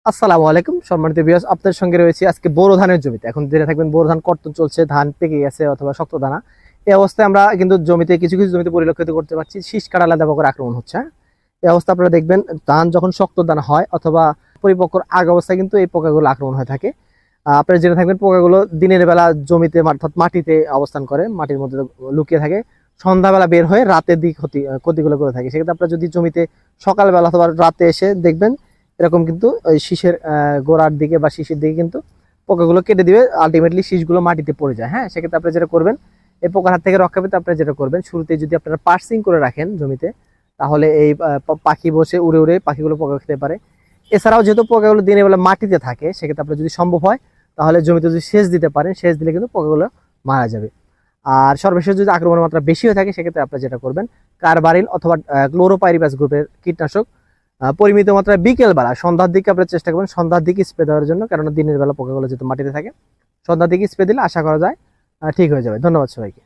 আসসালামু আলাইকুম সম্মানিত ভিউয়ার্স, আপনাদের সঙ্গে রয়েছে আজকে বোরো ধানের জমিতে। এখন জেনে থাকবেন বোরো ধান কর্তন চলছে, ধান পেকে গেছে অথবা শক্ত দানা। এই অবস্থায় আমরা কিন্তু জমিতে কিছু কিছু জমিতে পরিলক্ষিত করতে পারছি শীষ কাটালা পোকার আক্রমণ হচ্ছে। এই অবস্থা আপনারা দেখবেন ধান যখন শক্ত দানা হয় অথবা পরিপক্কর আগ অবস্থায় কিন্তু এই পোকাগুলো আক্রমণ হয়ে থাকে। আপনারা জেনে থাকবেন পোকাগুলো দিনের বেলা জমিতে অর্থাৎ মাটিতে অবস্থান করে, মাটির মধ্যে লুকিয়ে থাকে, সন্ধ্যাবেলা বের হয়ে রাতের দিক ক্ষতিগুলো করে থাকে। সেক্ষেত্রে আপনারা যদি জমিতে সকালবেলা অথবা রাতে এসে দেখবেন এরকম কিন্তু ওই শীষের গোড়ার দিকে বা শীষের দিকে কিন্তু পোকাগুলো কেটে দিবে, আলটিমেটলি শীষগুলো মাটিতে পড়ে যায়। হ্যাঁ, সেক্ষেত্রে আপনারা যেটা করবেন, এই পোকার হাত থেকে রক্ষা পেতে আপনারা যেটা করবেন, শুরুতে যদি আপনারা পার্সিং করে রাখেন জমিতে, তাহলে এই পাখি বসে উড়ে উড়ে পাখিগুলো পোকা খেতে পারে। এছাড়াও যেহেতু পোকাগুলো দিনের বেলা মাটিতে থাকে, সেক্ষেত্রে আপনার যদি সম্ভব হয় তাহলে জমিতে যদি সেচ দিতে পারেন, সেচ দিলে কিন্তু পোকাগুলো মারা যাবে। আর সর্বশেষ যদি আক্রমণের মাত্রা বেশি হয়ে থাকে, সেক্ষেত্রে আপনারা যেটা করবেন, কার্বারিল অথবা ক্লোরোপাইরিপাস গ্রুপের কীটনাশক পরিমিত মাত্রায় বিকেল বেলা সন্ধ্যার দিকে আপনারা চেষ্টা করবেন সন্ধ্যার দিকে স্প্রে দেওয়ার জন্য, কারণ দিনের বেলা পোকাগুলো যেহেতু মাটিতে থাকে, সন্ধ্যার দিকে স্প্রে দিলে আশা করা যায় ঠিক হয়ে যাবে। ধন্যবাদ সবাইকে।